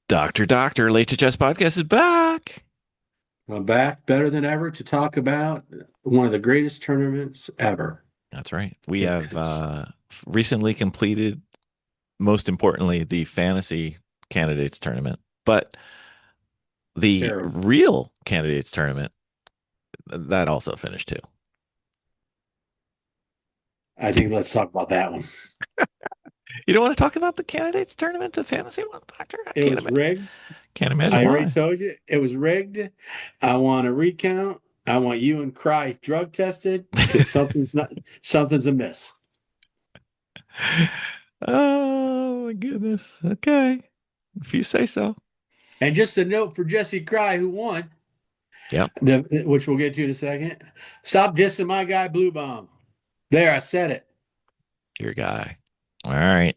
Doctor, Late to Chess podcast is back. I'm back better than ever to talk about one of the greatest tournaments ever. That's right. We have It's recently completed, most importantly, the fantasy candidates tournament, but the terrible. real candidates tournament that also finished too. I think let's talk about that one. You don't want to talk about the candidates tournament to fantasy one, Doctor? I It was rigged. can't imagine I already why. told you it was rigged. I want a recount. I want you and Cry drug tested because something's amiss. Oh my goodness. Okay, if you say so. And just a note for Jesse Cry, who won, Yep, which we'll get to in a second. Stop dissing my guy Blue Bomb. There, I said it. your guy. All right.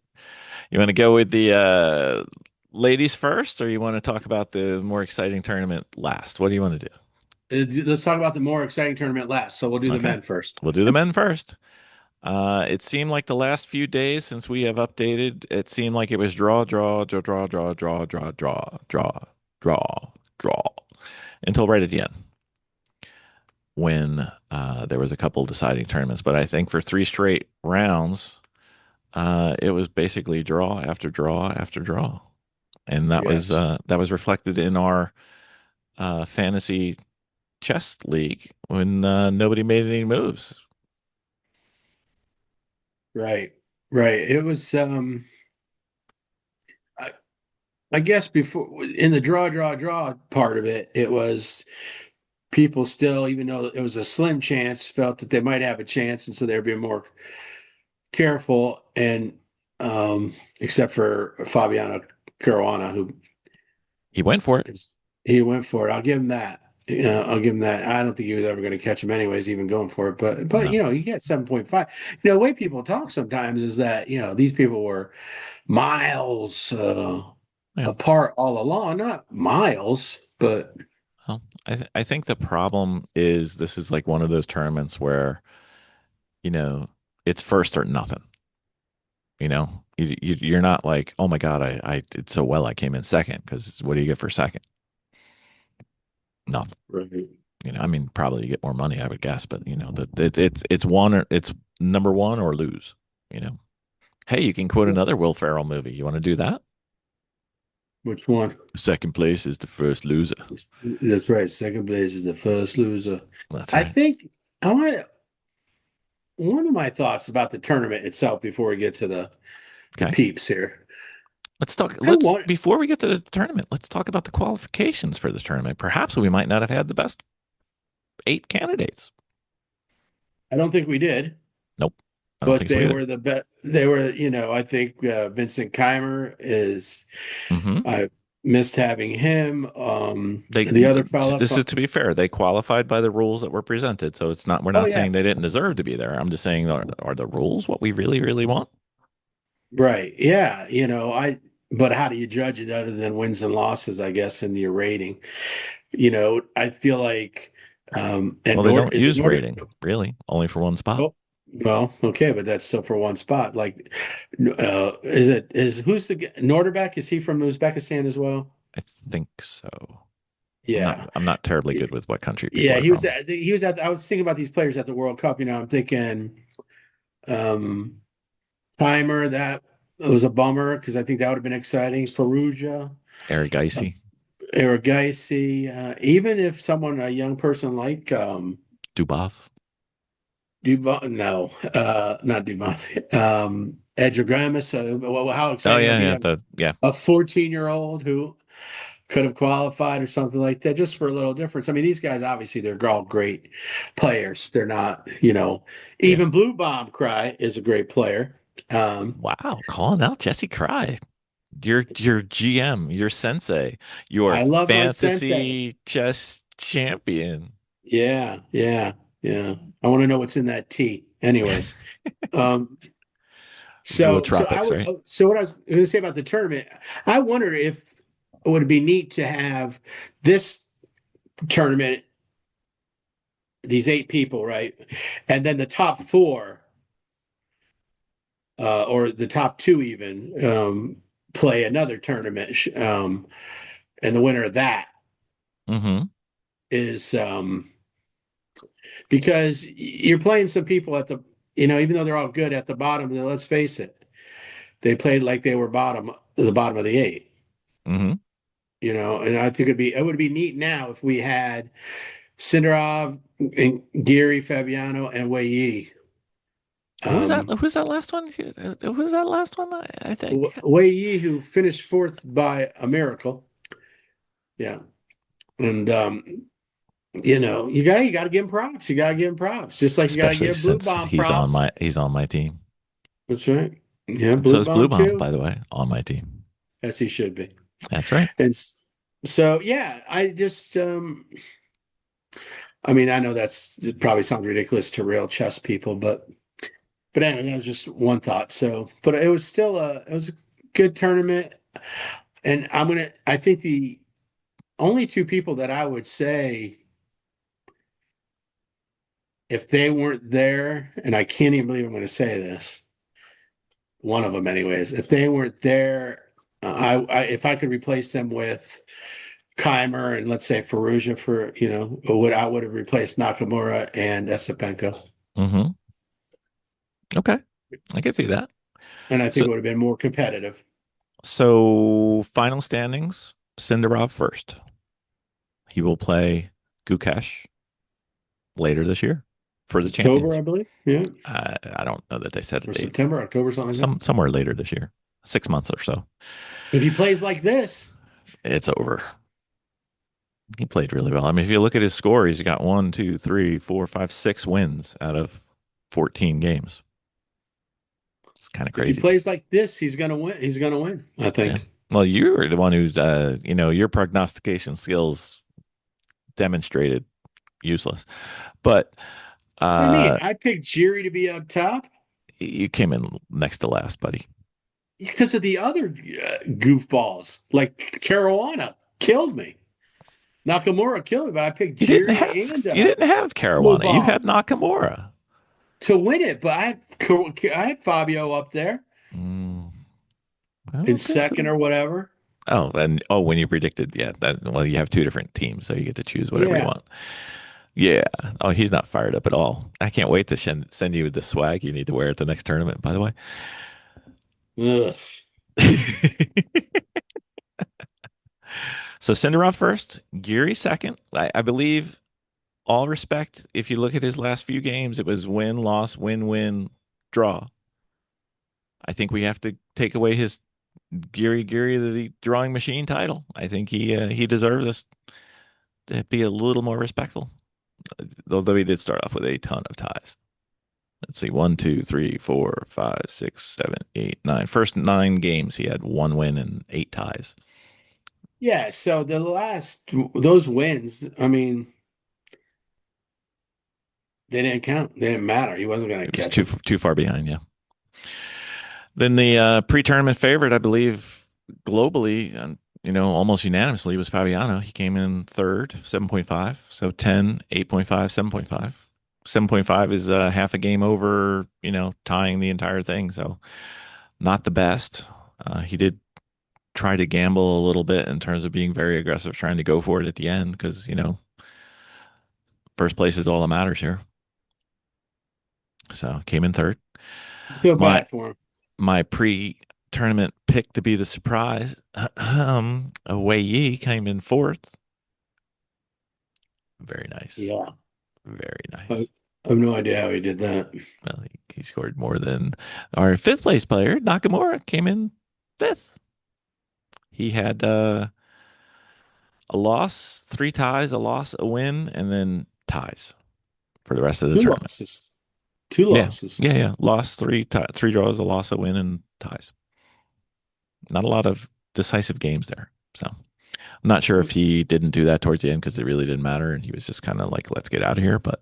You want to go with the ladies first, or you want to talk about the more exciting tournament last? What do you want to do? Let's talk about the more exciting tournament last. So we'll do the Okay, men first. we'll do the men first. It seemed like the last few days since we have updated, it seemed like it was draw until right at the end when there was a couple deciding tournaments. But I think for three straight rounds, it was basically draw after draw after draw, and Yes. that was reflected in our fantasy chess league when nobody made any moves. Right. Right. It was I, I guess before in the draw part of it, it was people still, even though it was a slim chance, felt that they might have a chance, and so they're being more careful. And except for Fabiano Caruana, who He went for it. is he went for it. I'll give him that. I'll give him that. I don't think he was ever going to catch him anyways, even going for it. But No, you get 7.5. The way people talk sometimes is that these people were miles yeah. apart all along, not miles, but Well, I think the problem is this is like one of those tournaments where you know it's first or nothing. You're not like, oh my God, I did so well, I came in second, because what do you get for second? Nothing. right. I mean, probably you get more money, I would guess, but it's one or it's number one or lose. You know, hey, you can quote another Will Ferrell movie. You want to do that? Which one? Second place is the first loser. That's right. Second place is the first loser. That's I right. think I want to. One of my thoughts about the tournament itself before we get to the Okay. peeps here. Let's talk. I Let's want. before we get to the tournament, let's talk about the qualifications for the tournament. Perhaps we might not have had the best eight candidates. I don't think we did, Nope, I don't but think so they either. were the best. They were. I think Vincent Keimer is. Hmm. I missed having him. They The other fella. this is to be fair. They qualified by the rules that were presented, so it's not. We're Oh not yeah, saying they didn't deserve to be there. I'm just saying, are the rules what we really want? right. Yeah. But how do you judge it other than wins and losses, I guess, in your rating? I feel like, Well, and they Nord don't is it use Nord? rating really, only for one spot. Oh, well, okay, but that's still for one spot. Like, is who's Norderbeck? Is he from Uzbekistan as well? I think so. Yeah, I'm not terribly good with what country people yeah. are He was from. at. He was at. I was thinking about these players at the World Cup. I'm thinking, um, Timer. That was a bummer because I think that would have been exciting. Faruja, Eric uh, Geisy, Erigaisi, even if a young person like Dubov. Dubois, no, not Dubois, Edgergramis. Well, how Oh exciting would yeah, it be to yeah, have yeah. a 14-year-old who could have qualified or something like that, just for a little difference. I mean, these guys obviously they're all great players. They're not, Yeah. even Blue Bomb Cry is a great player. Um, Wow, calling out Jesse Cry. Your GM, your sensei, your I love my sensei. fantasy chess champion. Yeah, yeah, yeah. I want to know what's in that tea. Anyways, um, So I Zootropics, would. right? So what I was going to say about the tournament, I wonder if it would be neat to have this tournament, these eight people, right, and then the top four, or the top two even. play another tournament, and the winner of that Hmm. is because you're playing some people at the, even though they're all good at the bottom, let's face it, they played like they were the bottom of the eight. Hmm. And I think it would be neat now if we had Sindarov and Geary, Fabiano, and Wei Yi. Who was that? Um, Who was that last one? Who was that last one? I think. Wei Yi, who finished fourth by a miracle. Yeah. And you got to give him props. You got to give him props. Just like you got to Especially give Blue since Bomb props. he's on my team. That's right. Yeah, And so Blue is Blue Bomb Bomb, too, by the way, on my team. as he should be. That's right. And so yeah, I mean, I know it probably sounds ridiculous to real chess people, but anyway, that was just one thought. So, but it was a good tournament, and I think the only two people that I would say, if they weren't there, and I can't even believe I'm going to say this, one of them anyways, if they weren't there, if I could replace them with Keimer and let's say Ferrugia I would have replaced Nakamura and Esipenko, Hmm. Okay, I can see that. and I think So it would have been more competitive. final standings: Sindarov first. He will play Gukesh later this year for the October, champions. I believe, yeah, I don't know that they set a or date. September, October, something like that. Somewhere later this year, 6 months or so. If he plays like this, It's over. He played really well. I mean, if you look at his score, he's got one, two, three, four, five, 6 wins out of 14 games. It's kind of if he crazy. plays like this, he's gonna win. He's gonna win, I Yeah. think. Well, you were the one who's, your prognostication skills demonstrated useless, but What do you mean? uh, I picked Jiri to be up top you came in next to last, buddy. because of the other goofballs, like Caruana killed me. Nakamura killed me, but I picked Jiri and You didn't have Blue Caruana. You Bomb had Nakamura. to win it. But I had Fabio up there Mm, I in don't think second so. or whatever. Oh, and when you predicted, yeah, that well, you have two different teams, so you get to choose whatever you Yeah. want. Yeah. Oh, he's not fired up at all. I can't wait to send you the swag you need to wear at the next tournament, by the way. Ugh. So Sindarov first, Geary second. I believe all respect, if you look at his last few games, it was win, loss, win, win, draw. I think we have to take away his Geary the drawing machine title. I think he deserves us to be a little more respectful. Although he did start off with a ton of ties. Let's see, one, two, three, four, five, six, seven, eight, nine. First 9 games, he had 1 win and 8 ties. Yeah. So those wins, I mean, they didn't count. They didn't matter. He wasn't going to It was catch them. too far behind. Yeah. Then the pre-tournament favorite, I believe, globally, almost unanimously was Fabiano. He came in third, 7.5. So 10, 8.5, 7.5. 7.5 is half a game over, tying the entire thing. So not the best. He did try to gamble a little bit in terms of being very aggressive, trying to go for it at the end because, first place is all that matters here. So came in third. I feel My bad for him. my pre-tournament pick to be the surprise, Wei Yi came in fourth. Very nice. Yeah. Very I, nice. I have no idea how he did that. Well, he scored more than our fifth place player, Nakamura, came in fifth. He had a loss, 3 ties, a loss, a win, and then ties for the rest of the Two tournament. losses. Two Yeah, losses. yeah. Lost 3 draws, a loss, a win, and ties. Not a lot of decisive games there. So I'm not sure if he didn't do that towards the end because it really didn't matter, and he was just kind of like, "Let's get out of here." But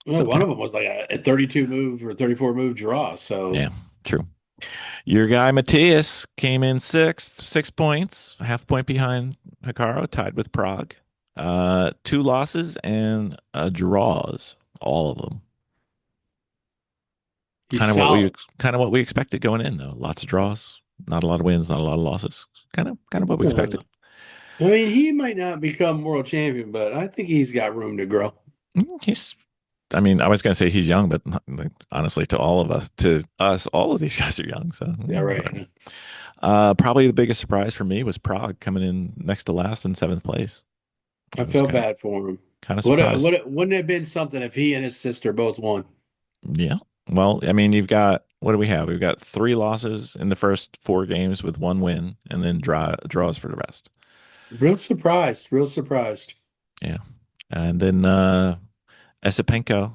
it's Well, one okay. of them was like a 32 move or 34 move draw. So Yeah, true. Your guy Matthias came in sixth, 6 points, a half point behind Hikaru, tied with Prague. 2 losses and draws, all of them. he's solid. Kind of what we expected going in though. Lots of draws. Not a lot of wins, not a lot of losses. Kind of what we expected. I mean, he might not become world champion, but I think he's got room to grow. He's I mean, I was going to say he's young, but like, honestly, to us, all of these guys are young. So Yeah, whatever. right. Probably the biggest surprise for me was Prague coming in next to last in seventh place. I I was felt bad for him. kind of surprised. Wouldn't it have been something if he and his sister both won? Yeah. Well, I mean, you've got what do we have? We've got three losses in the first four games with one win, and then draws for the rest. Real surprised. Real surprised. Yeah. And then Esipenko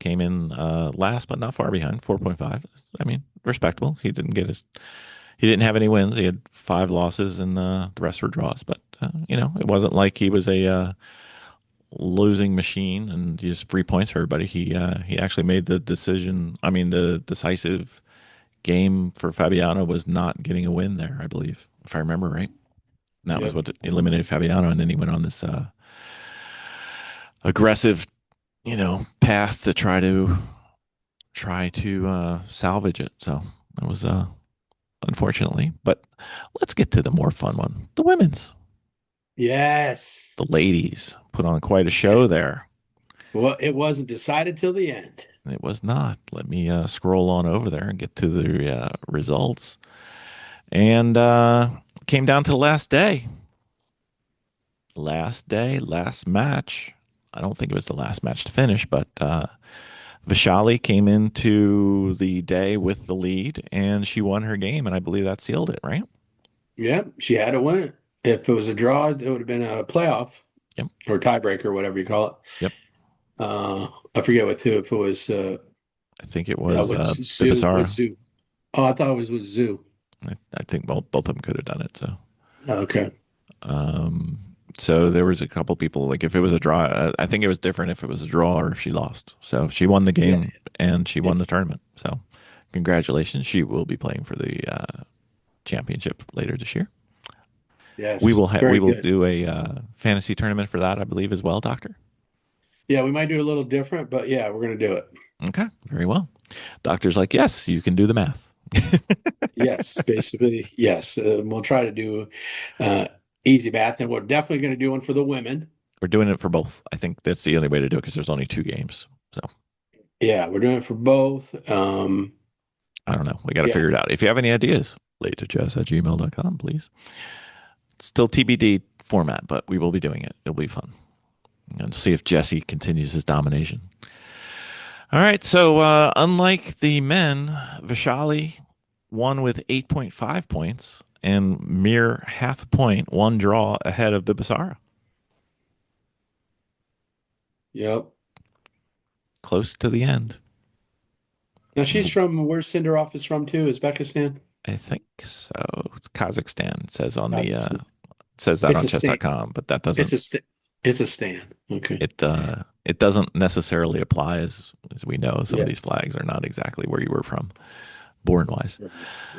came in last, but not far behind, 4.5. I mean, respectable. He didn't have any wins. He had five losses, and the rest were draws. But it wasn't like he was a losing machine and just free points for everybody. He actually made the decision. I mean, the decisive game for Fabiano was not getting a win there, I believe, if I remember right. And that was Yep. what eliminated Fabiano, and then he went on this aggressive, path to try to salvage it. So that was unfortunately. But let's get to the more fun one. The women's, Yes. the ladies put on quite a show there. Well, it wasn't decided till the end. It was not. Let me scroll on over there and get to the results. And came down to the last day. Last day, last match. I don't think it was the last match to finish, but Vishali came into the day with the lead and she won her game. And I believe that sealed it, right? Yep. She had to win it. If it was a draw, it would have been a playoff Yep. or tiebreaker, whatever you call it. Yep. I forget with who. If it was I think it was with Zoo. With Bibisara. Zoo. Oh, I thought it was with Zoo. I think both of them could have done it. So. Okay. Um, so there was a couple people like if it was a draw, I think it was different if it was a draw or if she lost. So she won the Yeah. game and she Yeah. won the tournament. So congratulations, she will be playing for the championship later this year. Yes. We Very will good. do a fantasy tournament for that, I believe, as well, Doctor. Yeah, we might do it a little different, but yeah, we're gonna do it. Okay, very well. Doctor's like, yes, you can do the math. Yes, basically, yes. We'll try to do uh, easy math, and we're definitely going to do one for the women. We're doing it for both. I think that's the only way to do it because there's only two games. So Yeah, we're doing it for both. I don't know. We got to Yeah, figure it out. If you have any ideas, latetochess@gmail.com, please. Still TBD format, but we will be doing it. It'll be fun. And see if Jesse continues his domination. All right. So, unlike the men, Vishali won with 8.5 points and mere half a point, one draw ahead of Bibisara. yep. Close to the end. Now she's from where's Cinderoff is from too? Uzbekistan. I think so. It's Kazakhstan. It says on the Kazakhstan. it says that It's on a stand. chess.com, but that It's doesn't a st It's a stand. Okay. it doesn't necessarily apply as we know. Some of Yeah. these flags are not exactly where you were from, born wise.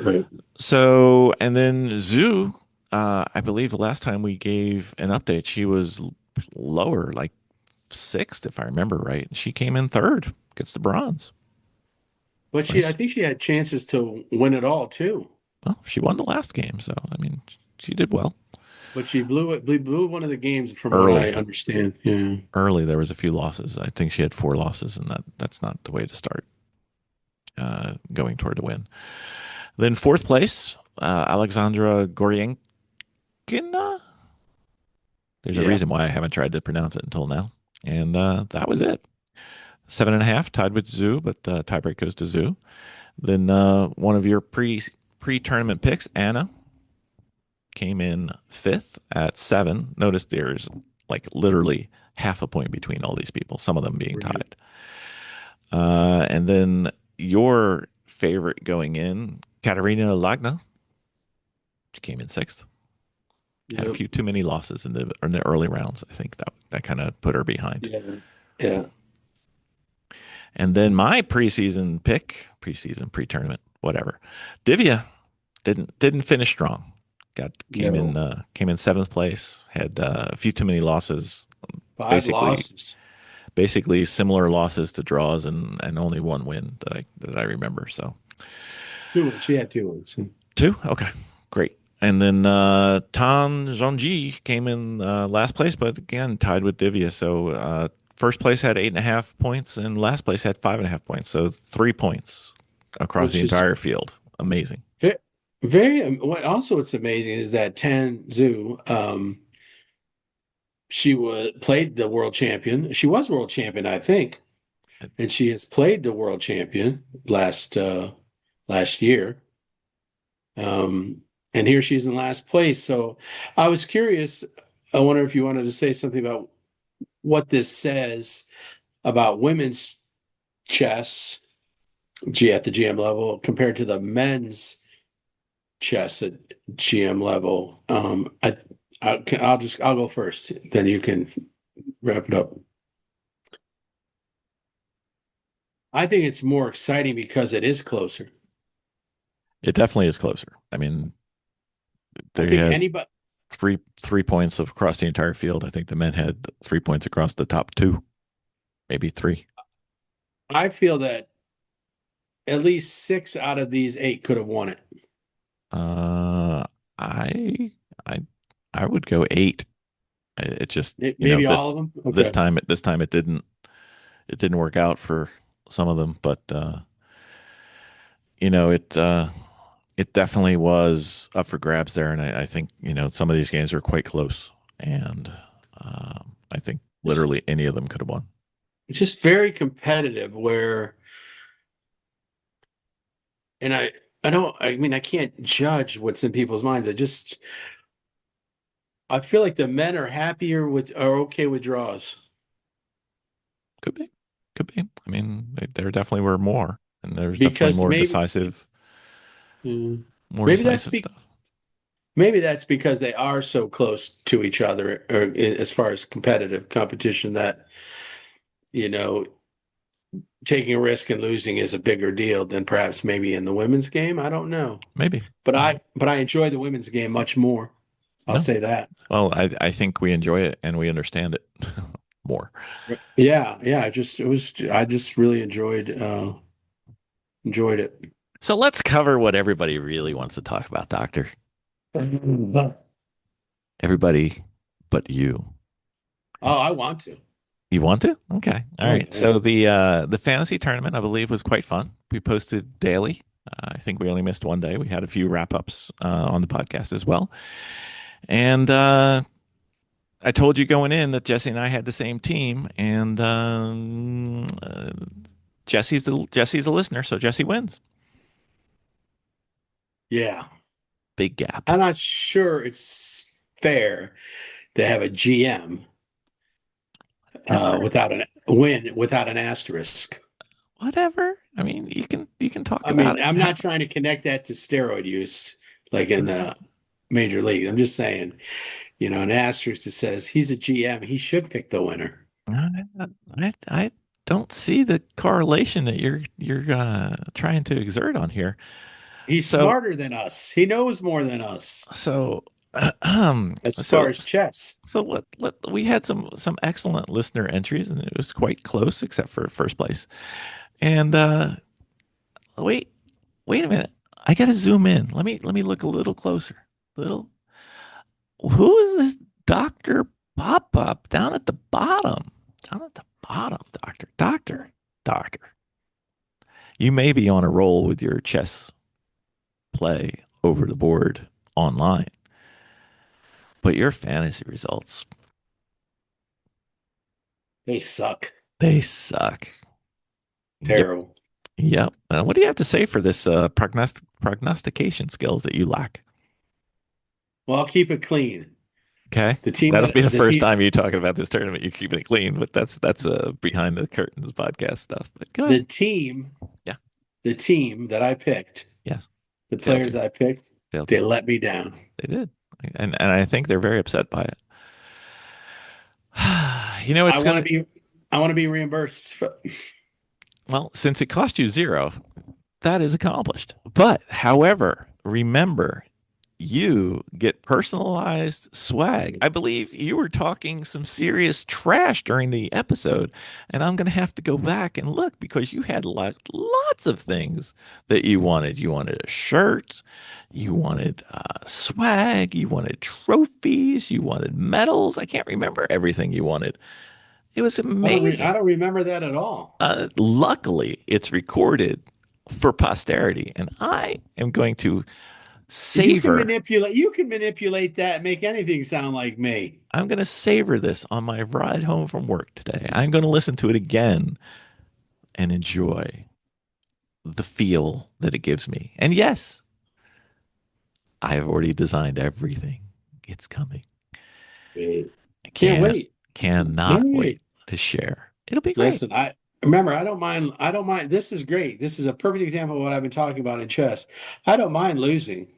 Right. So, and then Zoo, I believe the last time we gave an update, she was lower, like sixth, if I remember right. She came in third, gets the bronze. But I Nice. think she had chances to win it all too. Well, she won the last game, so I mean, she did well. But she blew one of the games from what I Early, understand. Yeah. early, there was a few losses. I think she had four losses, and that's not the way to start going toward the win. Then fourth place, Alexandra Gorienkina. There's a Yeah. reason why I haven't tried to pronounce it until now. And that was it. 7.5 tied with Zoo, but tiebreak goes to Zoo. Then one of your pre tournament picks, Anna, came in fifth at 7. Notice there's like literally half a point between all these people, some of them being Right. tied. And then your favorite going in, Katarina Lagna, she came in sixth. Had a Yep. few too many losses in the early rounds. I think that kind of put her behind. Yeah. Yeah. And then my preseason pick, pre-tournament, whatever, Divya didn't finish strong. No. Came in seventh place. Had a few too many losses. Five Basically, losses. basically similar losses to draws and only one win that I remember. So Two wins. She had two wins. Two? Okay, great. And then Tan Zhongji came in last place, but again, tied with Divya. So first place had 8.5 points, and last place had 5.5 points. So 3 points across the which is entire field. Amazing. very, very. What also what's amazing is that Tan Zhu, she was played the world champion. She was world champion, I think, and she has played the world champion last year. And here she's in last place. So I was curious. I wonder if you wanted to say something about what this says about women's chess at the GM level compared to the men's chess at GM level. I'll go first, then you can wrap it up. I think it's more exciting because it is closer. It definitely is closer. I mean, I they think had anybody, 3 points across the entire field. I think the men had 3 points across the top two, maybe three. I feel that at least six out of these eight could have won it. Uh, I I I would go eight. It just, Maybe this all of them. this Okay. time it didn't work out for some of them, but it definitely was up for grabs there, and I think some of these games were quite close, and I think It's literally any of them could have won. it's just very competitive where, and I mean, I can't judge what's in people's minds. I feel like the men are okay with draws Could be, could be. I mean, there definitely were more, and there's definitely because mm, more maybe that's decisive be, stuff. maybe that's because they are so close to each other, or as far as competitive competition that, you know, taking a risk and losing is a bigger deal than perhaps maybe in the women's game. I don't know. Maybe. But Yeah. I enjoy the women's game much more. I'll No. say that. Well, I think we enjoy it and we understand it more. Yeah, yeah. I just really enjoyed it. So let's cover what everybody really wants to talk about, Doctor. Oh, Everybody but you. I want to. You want to? Okay. All Oh right. yeah. So the fantasy tournament, I believe, was quite fun. We posted daily. I think we only missed one day. We had a few wrap ups on the podcast as well. And I told you going in that Jesse and I had the same team, and Jesse's a listener, so Jesse wins. Yeah. Big gap. I'm not sure it's fair to have a GM Ever. without an win without an asterisk. Whatever. I mean, you can talk I about mean, it. I'm not trying to connect that to steroid use like in the major league. I'm just saying, an asterisk that says he's a GM, he should pick the winner. I don't see the correlation that you're trying to exert on here. He's So smarter than us. He knows more than us so as far so as chess. so we had some excellent listener entries, and it was quite close except for first place. And wait wait a minute, I gotta zoom in. Let me look a little closer. Little Who is this Doctor Pop Up down at the bottom? Down at the bottom, Doctor. You may be on a roll with your chess play over the board online, but your fantasy results, They suck. they suck. Yep. Terrible. Yep. What do you have to say for this prognostication skills that you lack? Well, I'll keep it clean. Okay. The team That'll that be the the first team time you talking about this tournament. You keeping it clean, but that's behind the curtains podcast stuff. But go the ahead. team Yeah. the team that I picked, Yes. the Failed players you. I picked, Failed you. they let me down. They did. And I think they're very upset by it. You know, I it's want gonna to be I want to be reimbursed. well, since it cost you zero, that is accomplished. But however, remember, you get personalized swag. I believe you were talking some serious trash during the episode, and I'm going to have to go back and look because you had lots of things that you wanted. You wanted a shirt, you wanted swag, you wanted trophies, you wanted medals. I can't remember everything you wanted. It was I amazing. don't remember that at all. Luckily, it's recorded for posterity, and I am going to savor You can manipulate that and make anything sound like me. I'm going to savor this on my ride home from work today. I'm going to listen to it again and enjoy the feel that it gives me. And yes, I have already designed everything. It's coming. Wait. I Can't can't, wait. All cannot wait right. to share. It'll be great. Listen, I remember I don't mind. This is great. This is a perfect example of what I've been talking about in chess. I don't mind losing.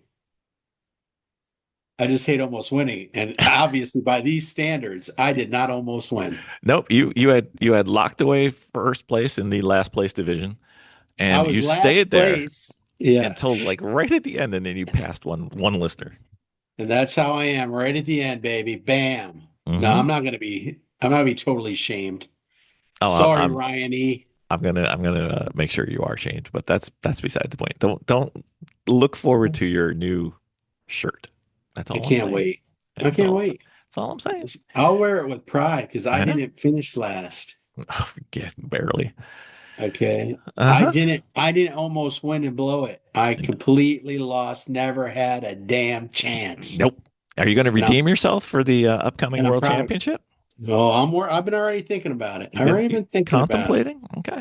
I just hate almost winning. And obviously by these standards, I did not almost win. Nope, you had locked away first place in the last place division, I and you was last stayed there place. Yeah. until like right at the end, and then you passed one listener. And that's how I am right at the end, baby. Bam. No, Hmm. I'm not gonna be totally shamed. Oh, Sorry, Ryan E. I'm gonna make sure you are changed, but that's beside the point. Don't look forward to your new shirt. That's I all I'm can't saying. wait. I That's can't all. wait. That's all I'm saying. I'll wear it with pride because I I know. didn't finish last. Yeah, barely. Okay. Uh-huh. I didn't almost win and blow it. I completely lost, never had a damn chance. Nope. Are you going to And I'm redeem yourself for the upcoming and I'm World proud of Championship? Oh, I've been already thinking about it. You I've been already been thinking about it. contemplating? Okay.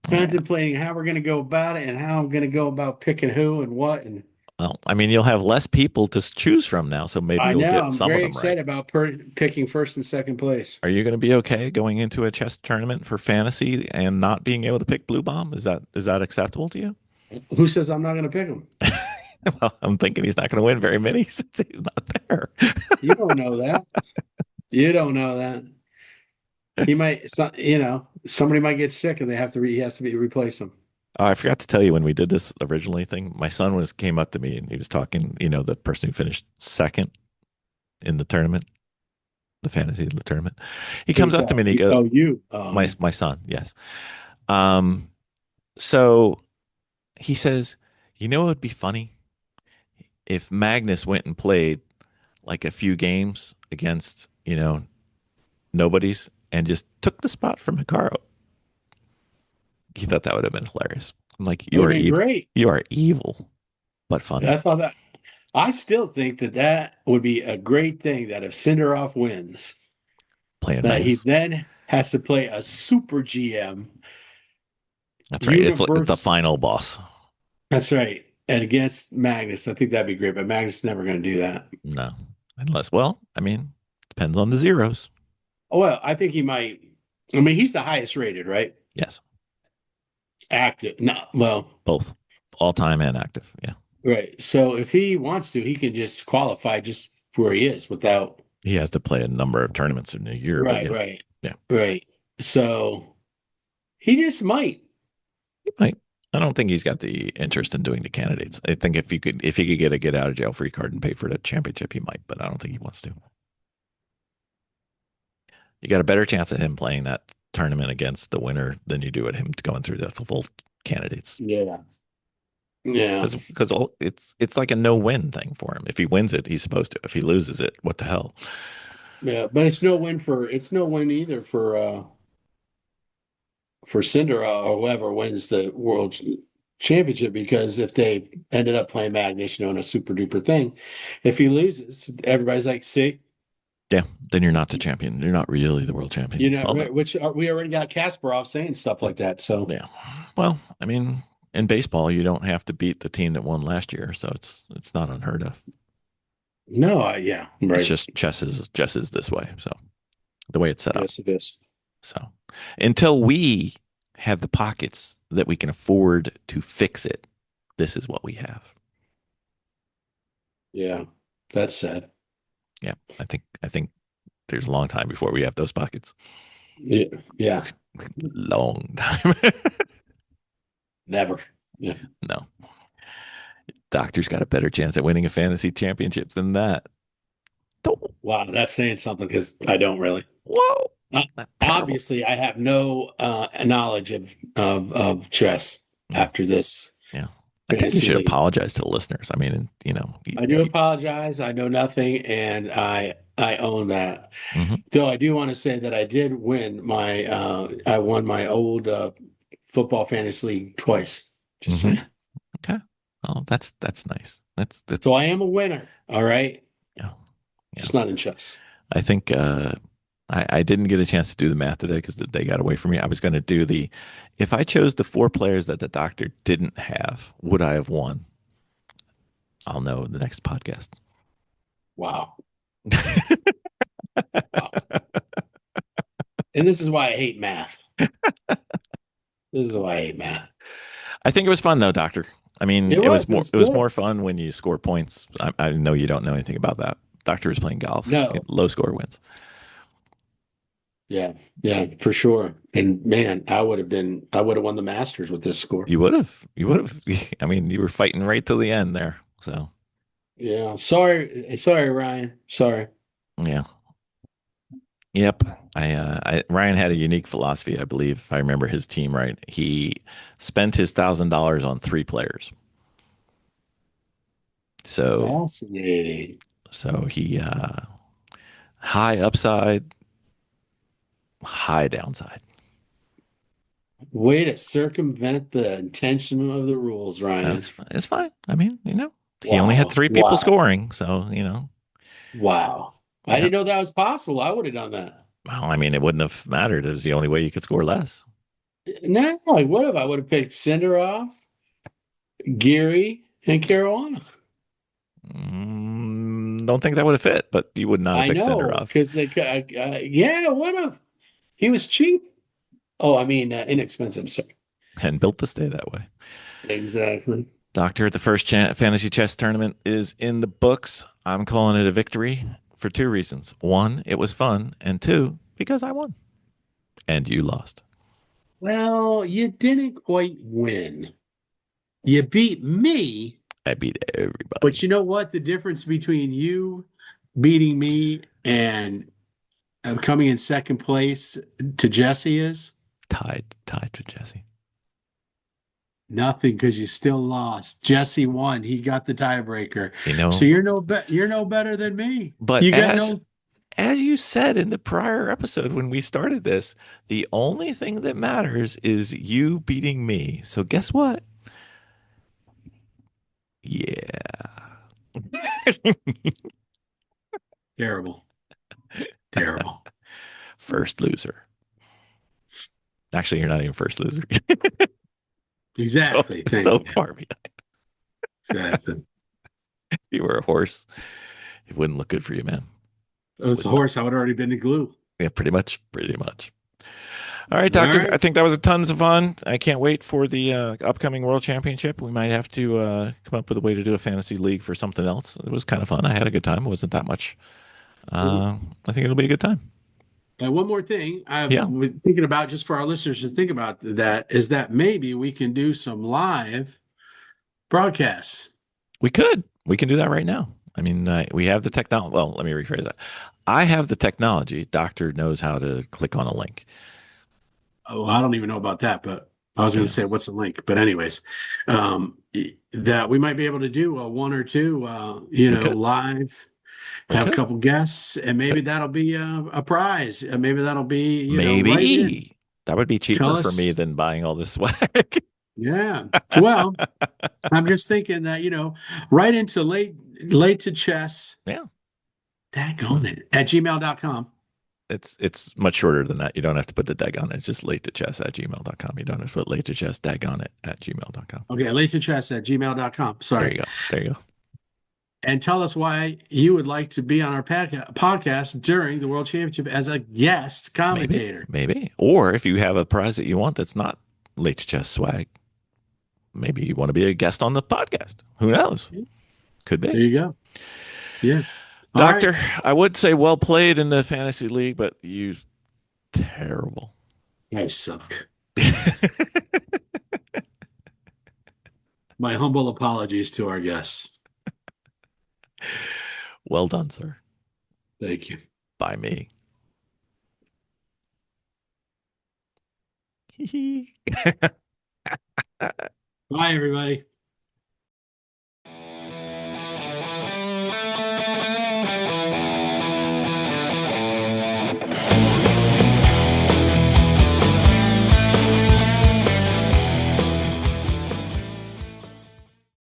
All right. Contemplating how we're gonna go about it and how I'm gonna go about picking who and what and Well, I mean, you'll have less people to choose from now, so maybe I you'll know get I'm some of very them right. excited about picking first and second place. Are you going to be okay going into a chess tournament for fantasy and not being able to pick Blue Bomb? Is that acceptable to you? Who says I'm not gonna pick him? Well, I'm thinking he's not going to win very many since he's not there. You don't know that. You don't know that. He might, somebody might get sick and he has to be replace him. Oh, I forgot to tell you when we did this originally thing. My son came up to me and he was talking. The person who finished second in the tournament, the fantasy the tournament. He comes Who's up to that? me and he goes, You. "My son, yes." Um, so he says, "It would be funny if Magnus went and played like a few games against nobodies and just took the spot from Hikaru." He thought that would have been hilarious. I'm like, It "You would are have been evil. great. You are evil, but I funny." thought that. I still think that would be a great thing that if Cinderoff wins, Playing that he Magnus. then has to play a super GM That's right. It's the universe. final boss. That's right. And against Magnus, I think that'd be great, but Magnus is never going to do that. No, unless, well, I mean, depends on the zeros. Oh, well, I think he might. I mean, he's the highest rated, right? Yes, Active. No, well, both all time and active. Yeah, right. So if he wants to, he can just qualify just where he is without. he has to play a number of tournaments in a year, but Right, yeah, right, yeah, right. So he just might. he might. I don't think he's got the interest in doing the candidates. I think if he could get a get out of jail free card and pay for the championship, he might, but I don't think he wants to. You got a better chance of him playing that tournament against the winner than you do at him going through the full candidates. Yeah, yeah, Because it's like a no win thing for him. If he wins it, he's supposed to. If he loses it, what the hell? yeah. But it's no win either for Cinder or whoever wins the world championship because if they ended up playing Magnus, on a super duper thing, if he loses, everybody's like, see, Yeah, then you're not the champion. You're not really the world champion. Although, we already got Kasparov saying stuff like that. So yeah. Well, I mean, in baseball, you don't have to beat the team that won last year, so it's not unheard of. no, yeah, It's right. just chess is this way. So the way it's set up. Yes, it is. So until we have the pockets that we can afford to fix it, this is what we have. Yeah, that's sad. Yeah, I think there's a long time before we have those pockets. Yeah, yeah, Long time. never. Yeah. No. Doctor's got a better chance at winning a fantasy championship than that. Don't, Wow, that's saying something because I don't really. whoa, Uh, not terrible. Obviously, I have no knowledge of chess Mm, after this yeah. I think you fantasy should league. apologize to the listeners. I mean, I do apologize. I know nothing, and I own that. mhm, Though I do want to say that I did win my I won my old football fantasy league twice. Just mhm. saying. Okay. Oh, that's nice. So That's I am a winner. All right, yeah, yeah. just not in chess. I think I didn't get a chance to do the math today because the day got away from me. I was going to do the if I chose the four players that the doctor didn't have, would I have won? I'll know in the next podcast. Wow, wow. And this is why I hate math. This is why I hate math. I think it was fun though, Doctor. I mean, It was it was good. more fun when you score points. I know you don't know anything about that. Doctor was playing golf. No, Low score wins. yeah, yeah, for sure. And man, I would have won the Masters with this score. You would have. You would have. I mean, you were fighting right till the end there. So Yeah, sorry, Ryan. Sorry. yeah. Yep. Ryan had a unique philosophy, I believe, if I remember his team right. He spent his $1,000 on three players. So Fascinating. he high upside, high downside. Way to circumvent the intention of the rules, Ryan. That's it's fine. I mean, he only had Wow. three people Wow. scoring, so Wow. I yeah. didn't know that was possible. I would have done that. Well, I mean, it wouldn't have mattered. It was the only way you could score less. No, like what if I would have picked Cinderoff, Geary, and Caruana? Don't think that would have fit, but you would not have I picked know, Senderoff because yeah, would have. He was cheap. Oh, I mean, inexpensive. Sorry. and built to stay that way. Exactly. Doctor, the first fantasy chess tournament is in the books. I'm calling it a victory for two reasons. One, it was fun, and two, because I won and you lost. Well, you didn't quite win. You beat me, I beat but everybody. you know what? The difference between you beating me and coming in second place to Jesse is Tied to Jesse. nothing because you still lost. Jesse won. He got the tiebreaker. You So know, you're no better than me. but You got no. as you said in the prior episode when we started this, the only thing that matters is you beating me. So guess what? Yeah. Terrible. Terrible. First loser. Actually, you're not even first loser. so Exactly. Thank so you. far behind. Exactly. If you were a horse, it wouldn't look good for you, man. If it was Would a not. horse, I would have already been the glue. Yeah, pretty much. Pretty much. All right, All Doctor. I right. think that was a tons of fun. I can't wait for the upcoming World Championship. We might have to come up with a way to do a fantasy league for something else. It was kind of fun. I had a good time. It wasn't that much. I think it'll be a good time. And one more thing I've Yeah, been thinking about just for our listeners to think about that is that maybe we can do some live broadcasts. we could. We can do that right now. I mean, we have the technology. Well, let me rephrase that. I have the technology. Doctor knows how to click on a link. Oh, I don't even know about that, but I was going to Yeah, say what's the link. But anyways, that we might be able to do one or two, we could. live, We have a could. couple guests, and maybe that'll be a prize. And maybe that'll be, right in. Maybe that would be cheaper Tell for me us. than buying all this swag. Yeah. Well, I'm just thinking that, right into late to chess, Yeah. daggone it, at gmail.com. It's much shorter than that. You don't have to put the dag on it. It's just late to chess at gmail.com. You don't have to put late to chess dag on it at gmail.com. Okay, late to chess at gmail.com. There Sorry. you go. There you go. And tell us why you would like to be on our podcast during the World Championship as a guest Maybe, commentator. maybe. Or if you have a prize that you want that's not late to chess swag, maybe you want to be a guest on the podcast. Who knows? Could There be. you go. Yeah. All right. Doctor, I would say well played in the fantasy league, but you terrible. I suck. My humble apologies to our guests. Well done, sir. Thank you. By me. Bye, everybody.